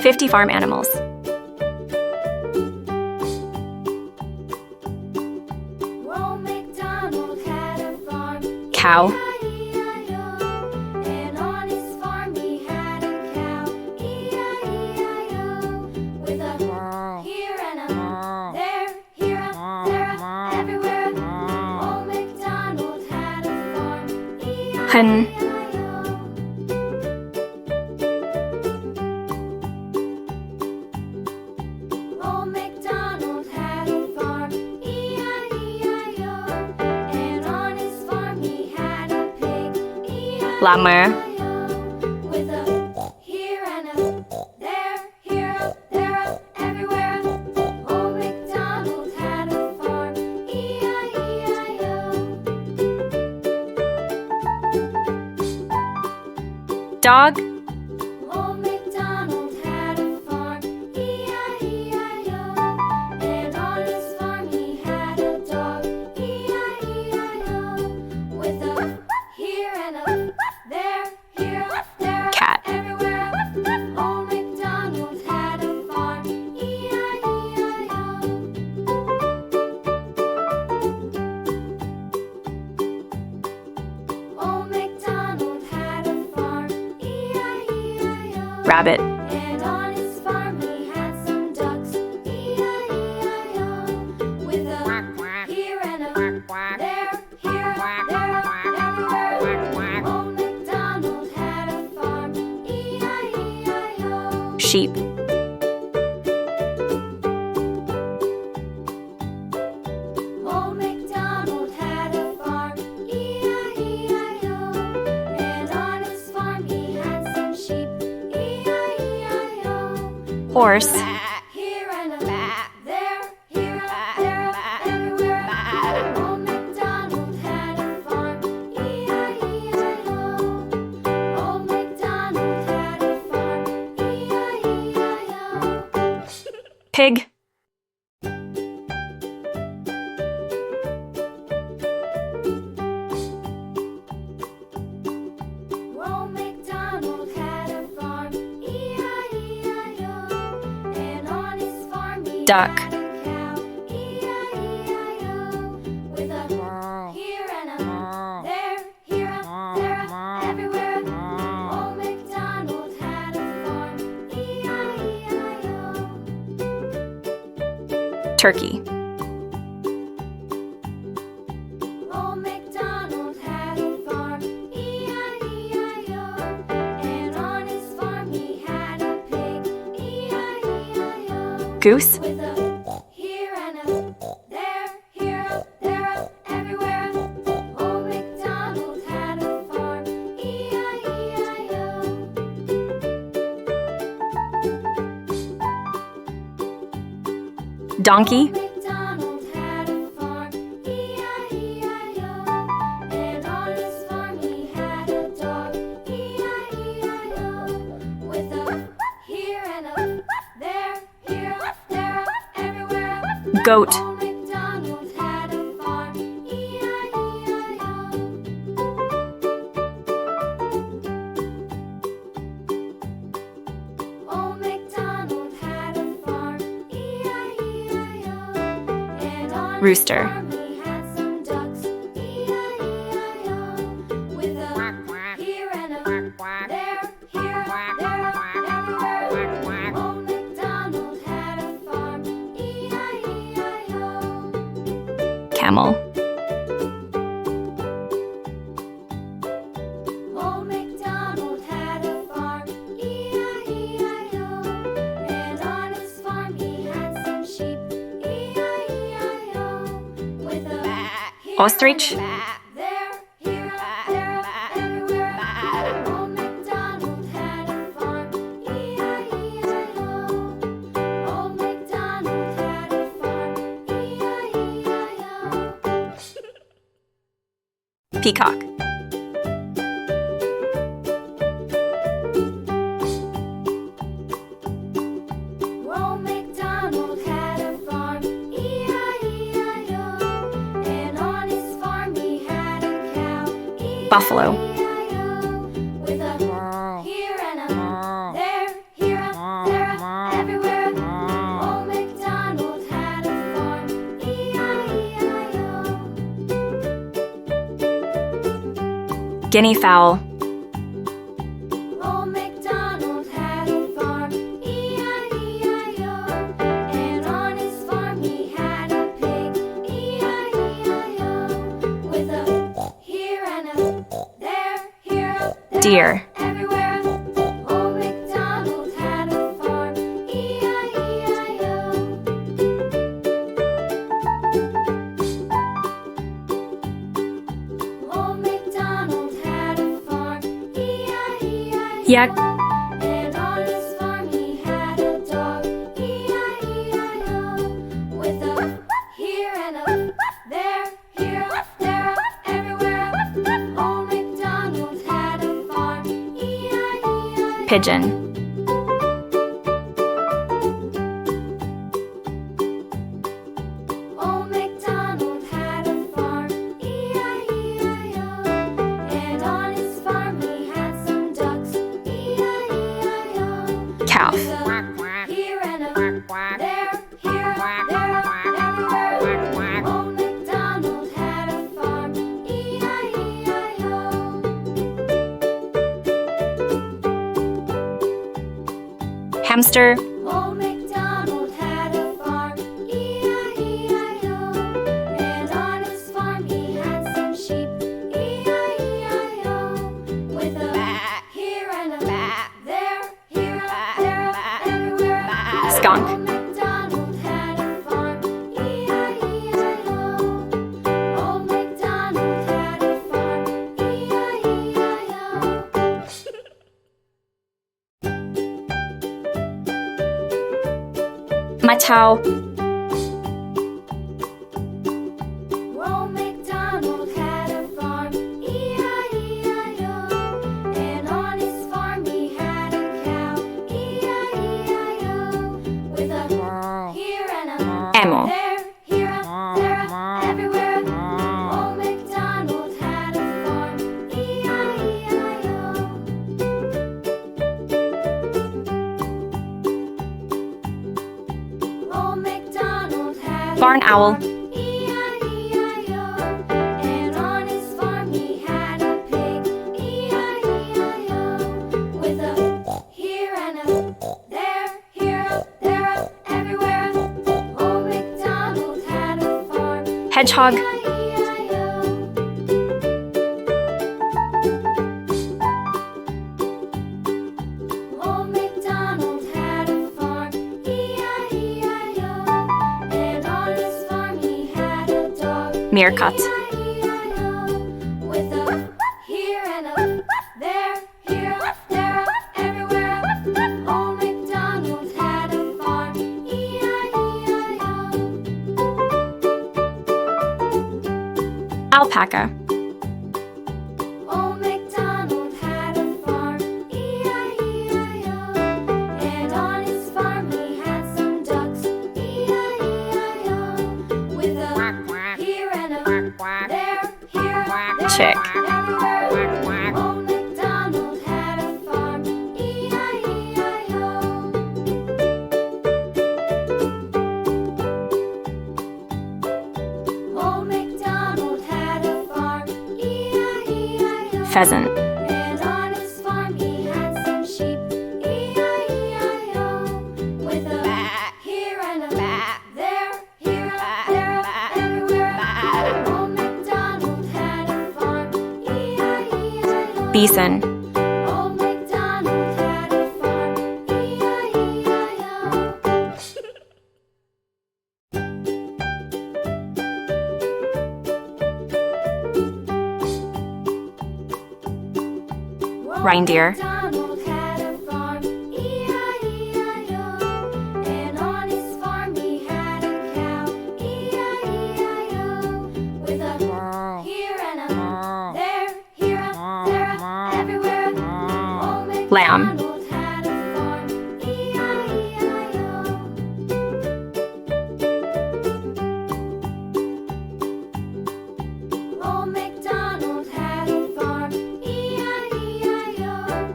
50 farm animals. Old MacDonald had a farm. Cow. E-I-E-I-O. And on his farm he had a cow. E-I-E-I-O. With a here and a there, here a there, a everywhere. Old MacDonald had a farm. Hen. E-I-E-I-O. Old MacDonald had a farm, E-I-E-I-O. And on his farm he had a pig, Lammer. E-I-E-I-O. With a here and a there, here a there, a everywhere. Old MacDonald had a farm, E-I-E-I-O. Dog. Old MacDonald had a farm, E-I-E-I-O. And on his farm he had a dog, E-I-E-I-O. With a here and a there, here a there, a Cat. everywhere. Old MacDonald had a farm, E-I-E-I-O. Old MacDonald had a farm, E-I-E-I-O. Rabbit. And on his farm he had some ducks, E-I-E-I-O. With a here and a there, here, there, everywhere. Old MacDonald had a farm, E-I-E-I-O. Sheep. Old MacDonald had a farm, E-I-E-I-O. And on his farm he had some sheep, E-I-E-I-O. Horse. Here and a there, here, there, everywhere. Old MacDonald had a farm, E-I-E-I-O. Old MacDonald had a farm, E-I-E-I-O. Pig. Old MacDonald had a farm, E-I-E-I-O. And on his farm he Duck. had a cow, E-I-E-I-O. With a here and a there, here a there, a everywhere. Old MacDonald had a farm, E-I-E-I-O. Turkey. Old MacDonald had a farm, E-I-E-I-O. And on his farm he had a pig, E-I-E-I-O. Goose. With a here and a there, here a there, a everywhere. Old MacDonald had a farm, E-I-E-I-O. Donkey. MacDonald had a farm, E-I-E-I-O. And on his farm he had a dog, E-I-E-I-O. With a here and a there, here, there, everywhere. Goat. Old MacDonald had a farm, E-I-E-I-O. Old MacDonald had a farm, E-I-E-I-O. And on his Rooster. farm he had some ducks, E-I-E-I-O. With a here and a there, here, there, everywhere. Old MacDonald had a farm, E-I-E-I-O. Camel. Old MacDonald had a farm, E-I-E-I-O. And on his farm he had some sheep, E-I-E-I-O. With a here Ostrich. and a there, here, there, everywhere. Old MacDonald had a farm, E-I-E-I-O. Old MacDonald had a farm, E-I-E-I-O. Peacock. Old MacDonald had a farm, E-I-E-I-O. And on his farm he had a cow, Buffalo. E-I-E-I-O. With a here and a there, here a there, a Guinea fowl. Old MacDonald had a farm, E-I-E-I-O. And on his farm he had a pig, E-I-E-I-O. With a here and a there, here, there, Deer. everywhere. Old MacDonald had a farm, E-I-E-I-O. Old MacDonald had a farm, E-I-E-I-O. Yak. And on his farm he had a dog, E-I-E-I-O. With a here and a there, here, there, everywhere. Old MacDonald had a farm, E-I-E-I-O. Pigeon. Old MacDonald had a farm, E-I-E-I-O. And on his farm he had some ducks, E-I-E-I-O. Calf. With a here and a there, here, there, everywhere. Old MacDonald had a farm, E-I-E-I-O. Hamster. Old MacDonald had a farm, E-I-E-I-O. And on his farm he had some sheep, E-I-E-I-O. With a here and a there, here, there, everywhere. Skunk. Old MacDonald had a farm, E-I-E-I-O. Old MacDonald had a farm, E-I-E-I-O. Matao. Old MacDonald had a farm, E-I-E-I-O. And on his farm he had a cow, E-I-E-I-O. With a here and a Emo. there, here, there, everywhere. Old MacDonald had a farm, E-I-E-I-O. Old MacDonald had a Barn owl. farm, E-I-E-I-O. And on his farm he had a pig, E-I-E-I-O. With a here and a there, here, there, everywhere. Old MacDonald had a farm, Hedgehog. E-I-E-I-O. Old MacDonald had a farm, E-I-E-I-O. And on his farm he had a dog, Meerkat. E-I-E-I-O. With a here and a there, here, there, everywhere. Old MacDonald had a farm, E-I-E-I-O. Alpaca. Old MacDonald had a farm, E-I-E-I-O. And on his farm he had some ducks, E-I-E-I-O. With a here and a there, here, there, Chick. everywhere. Old MacDonald had a farm, E-I-E-I-O. Old MacDonald had a farm, E-I-E-I-O. Pheasant. And on his farm he had some sheep, E-I-E-I-O. With a here and a there, here, there, everywhere. Old MacDonald had a farm, E-I-E-I-O. Bison. Old MacDonald had a farm, E-I-E-I-O. Reindeer. MacDonald had a farm, E-I-E-I-O. And on his farm he had a cow, E-I-E-I-O. With a here and a there, here, there, everywhere. Old Lamb. MacDonald had a farm, E-I-E-I-O. Old MacDonald had a farm, E-I-E-I-O.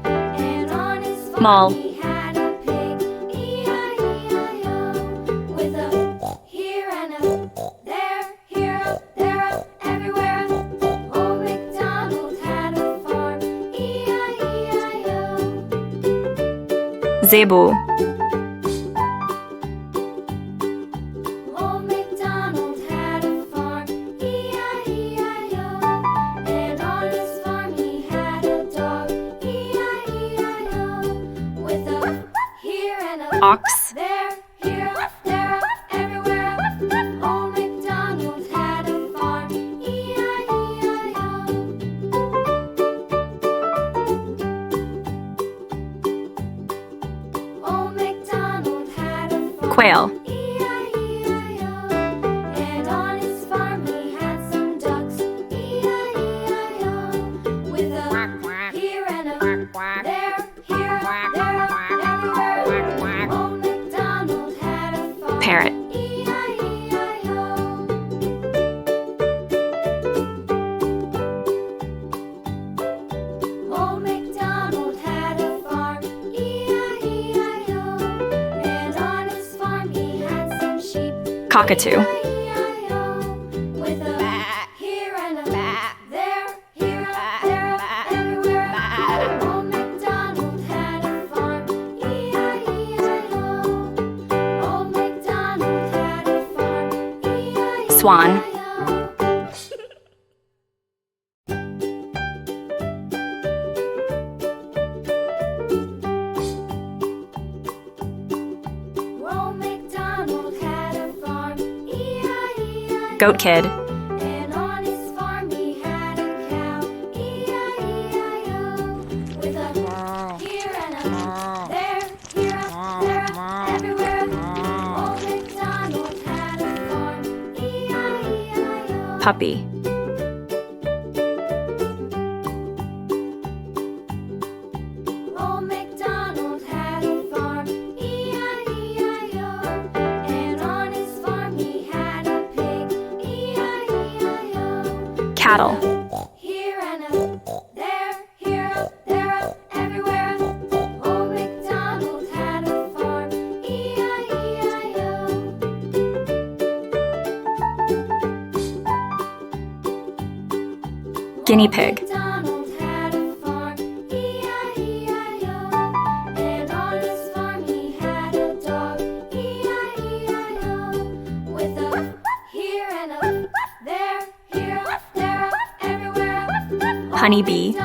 And on his farm Mall. he had a pig, E-I-E-I-O. With a here and a there, here, there, everywhere. Old MacDonald had a farm. zebu, Old MacDonald had a farm, E-I-E-I-O. And on his farm he had a dog, E-I-E-I-O. With a here and a ox, there, here, there, everywhere. Old MacDonald had a farm, E-I-E-I-O. Old MacDonald had a farm, quail, E-I-E-I-O. And on his farm he had some ducks, E-I-E-I-O. With a here and a there, here, there, everywhere. Old MacDonald had a farm, parrot, E-I-E-I-O. Old MacDonald had a farm, E-I-E-I-O. And on his farm he had some sheep, cockatoo, E-I-E-I-O. With a here and a there, here, there, everywhere. Old MacDonald had a farm, E-I-E-I-O. Old MacDonald had a farm, E-I-E-I-O. Swan, Old MacDonald had a farm, E-I-E-I-O. goat kid, And on his farm he had a cow, E-I-E-I-O. With a here and a there, here, there, everywhere. Old MacDonald had a farm, E-I-E-I-O. puppy, Old MacDonald had a farm, E-I-E-I-O. And on his farm he had a pig, E-I-E-I-O. cattle, Here and a there, here, there, everywhere. Old MacDonald had a farm, E-I-E-I-O. guinea pig, MacDonald had a farm, E-I-E-I-O. And on his farm he had a dog, E-I-E-I-O. With a here and a there, here, there, everywhere. honeybee, Old